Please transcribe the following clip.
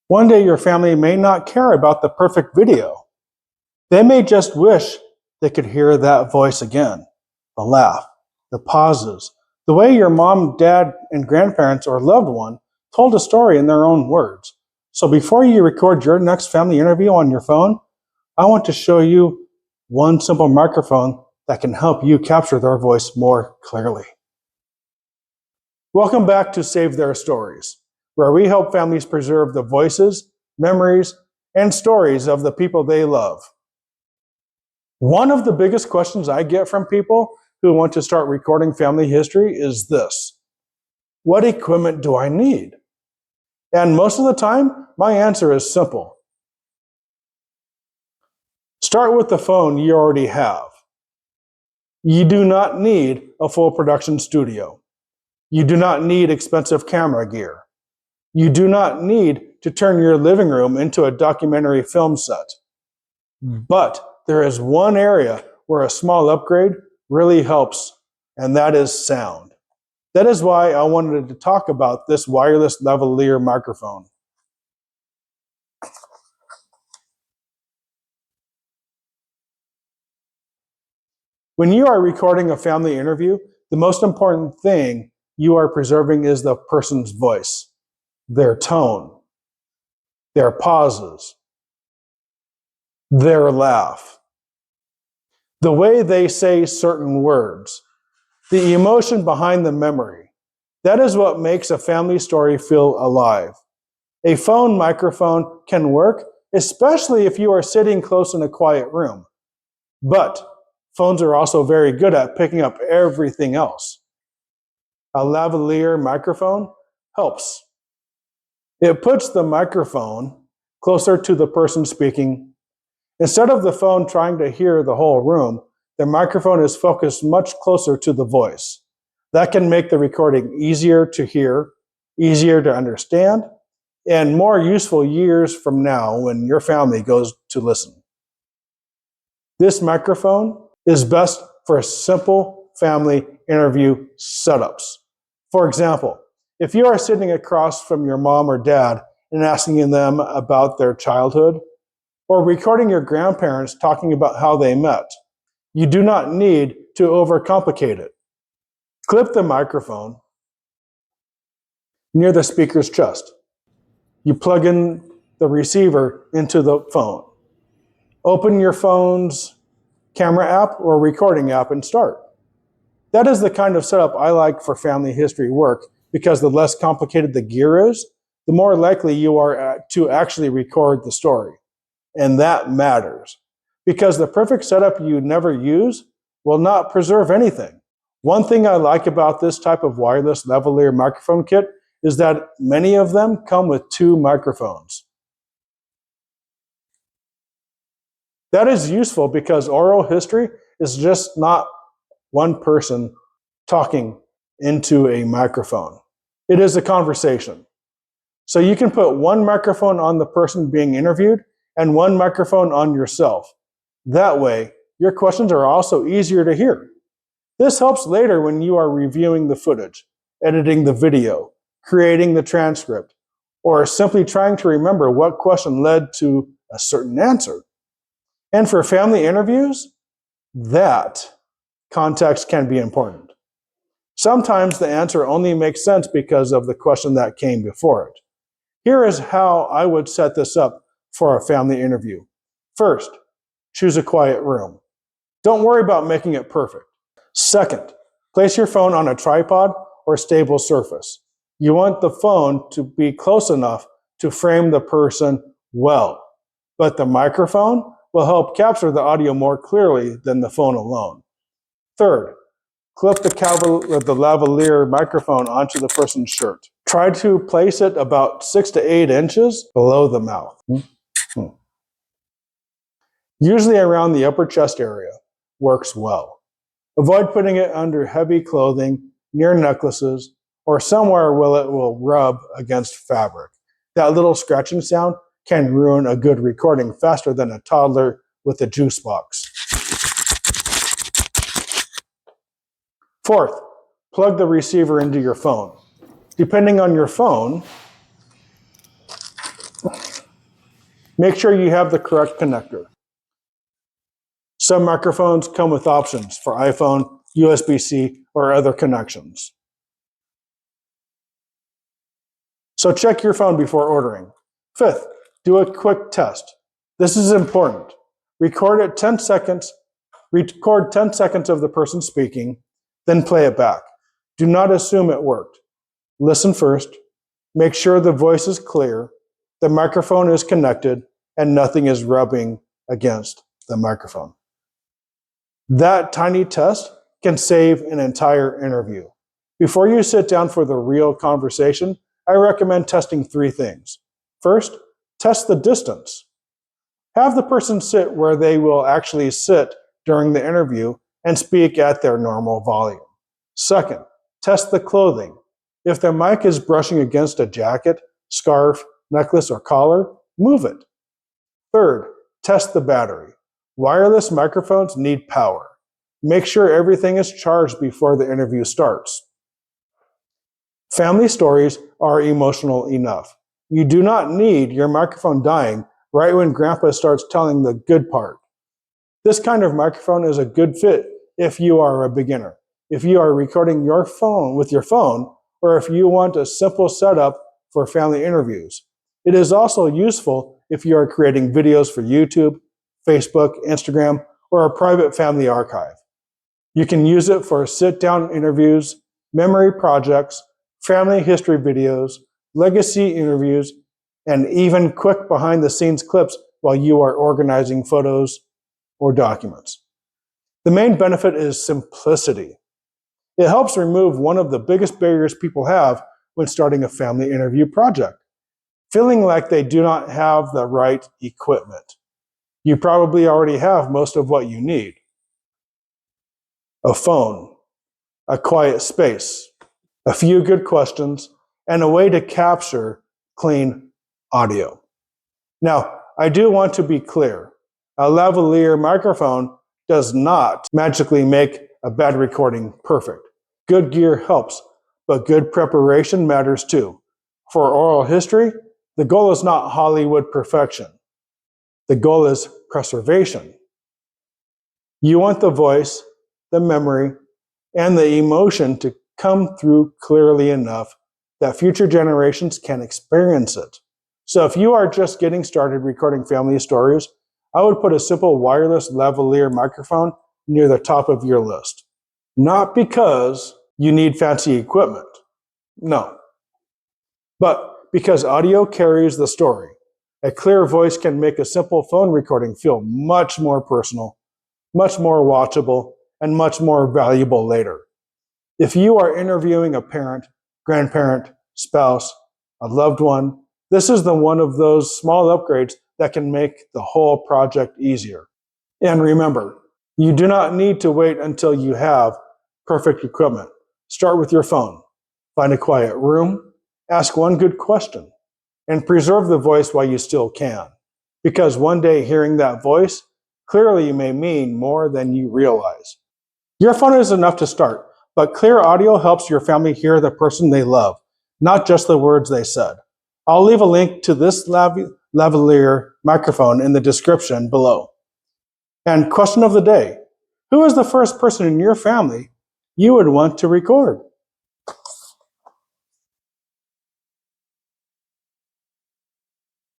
One day your family may not care about the perfect video. They may just wish they could hear that voice again, the laugh, the pauses, the way your mom, dad, and grandparents or loved one told a story in their own words. So before you record your next family interview on your phone, I want to show you one simple microphone that can help you capture their voice more clearly. Welcome back to Save Their Stories, where we help families preserve the voices, memories, and stories of the people they love. One of the biggest questions I get from people who want to start recording family history is this: what equipment do I need? And most of the time, my answer is simple. Start with the phone you already have. You do not need a full production studio. You do not need expensive camera gear. You do not need to turn your living room into a documentary film set. But there is one area where a small upgrade really helps, and that is sound. That is why I wanted to talk about this wireless lavalier microphone. When you are recording a family interview, the most important thing you are preserving is the person's voice, their tone, their pauses, their laugh, the way they say certain words, the emotion behind the memory. That is what makes a family story feel alive. A phone microphone can work, especially if you are sitting close in a quiet room. But phones are also very good at picking up everything else. A lavalier microphone helps. It puts the microphone closer to the person speaking. Instead of the phone trying to hear the whole room, the microphone is focused much closer to the voice. That can make the recording easier to hear, easier to understand, and more useful years from now when your family goes to listen. This microphone is best for simple family interview setups. For example, if you are sitting across from your mom or dad and asking them about their childhood, or recording your grandparents talking about how they met, you do not need to overcomplicate it. Clip the microphone near the speaker's chest. You plug in the receiver into the phone. Open your phone's camera app or recording app and start. That is the kind of setup I like for family history work, because the less complicated the gear is, the more likely you are to actually record the story. And that matters, because the perfect setup you never use will not preserve anything. One thing I like about this type of wireless lavalier microphone kit is that many of them come with 2 microphones. That is useful because oral history is just not one person talking into a microphone. It is a conversation. So you can put one microphone on the person being interviewed and one microphone on yourself. That way, your questions are also easier to hear. This helps later when you are reviewing the footage, editing the video, creating the transcript, or simply trying to remember what question led to a certain answer. And for family interviews, that context can be important. Sometimes the answer only makes sense because of the question that came before it. Here is how I would set this up for a family interview. First, choose a quiet room. Don't worry about making it perfect. Second, place your phone on a tripod or stable surface. You want the phone to be close enough to frame the person well, but the microphone will help capture the audio more clearly than the phone alone. Third, clip the lavalier microphone onto the person's shirt. Try to place it about 6 to 8 inches below the mouth. Usually around the upper chest area works well. Avoid putting it under heavy clothing, near necklaces, or somewhere where it will rub against fabric. That little scratching sound can ruin a good recording faster than a toddler with a juice box. Fourth, plug the receiver into your phone. Depending on your phone, Make sure you have the correct connector. Some microphones come with options for iPhone, USB-C, or other connections. So check your phone before ordering. Fifth, do a quick test. This is important. Record 10 seconds of the person speaking, then play it back. Do not assume it worked. Listen first. Make sure the voice is clear, the microphone is connected, and nothing is rubbing against the microphone. That tiny test can save an entire interview. Before you sit down for the real conversation, I recommend testing 3 things. First, test the distance. Have the person sit where they will actually sit during the interview and speak at their normal volume. Second, test the clothing. If the mic is brushing against a jacket, scarf, necklace, or collar, move it. Third, test the battery. Wireless microphones need power. Make sure everything is charged before the interview starts. Family stories are emotional enough. You do not need your microphone dying right when Grandpa starts telling the good part. This kind of microphone is a good fit if you are a beginner, if you are recording your phone with your phone, or if you want a simple setup for family interviews. It is also useful if you are creating videos for YouTube, Facebook, Instagram, or a private family archive. You can use it for sit-down interviews, memory projects, family history videos, legacy interviews, and even quick behind-the-scenes clips while you are organizing photos or documents. The main benefit is simplicity. It helps remove one of the biggest barriers people have when starting a family interview project, feeling like they do not have the right equipment. You probably already have most of what you need. A phone, a quiet space, a few good questions, and a way to capture clean audio. Now, I do want to be clear. A lavalier microphone does not magically make a bad recording perfect. Good gear helps, but good preparation matters too. For oral history, the goal is not Hollywood perfection. The goal is preservation. You want the voice, the memory, and the emotion to come through clearly enough that future generations can experience it. So if you are just getting started recording family stories, I would put a simple wireless lavalier microphone near the top of your list. Not because you need fancy equipment, no, but because audio carries the story. A clear voice can make a simple phone recording feel much more personal, much more watchable, and much more valuable later. If you are interviewing a parent, grandparent, spouse, a loved one, this is one of those small upgrades that can make the whole project easier. And remember, you do not need to wait until you have perfect equipment. Start with your phone. Find a quiet room, ask one good question, and preserve the voice while you still can. Because one day hearing that voice clearly may mean more than you realize. Your phone is enough to start, but clear audio helps your family hear the person they love, not just the words they said. I'll leave a link to this lavalier microphone in the description below. And question of the day, who is the first person in your family you would want to record?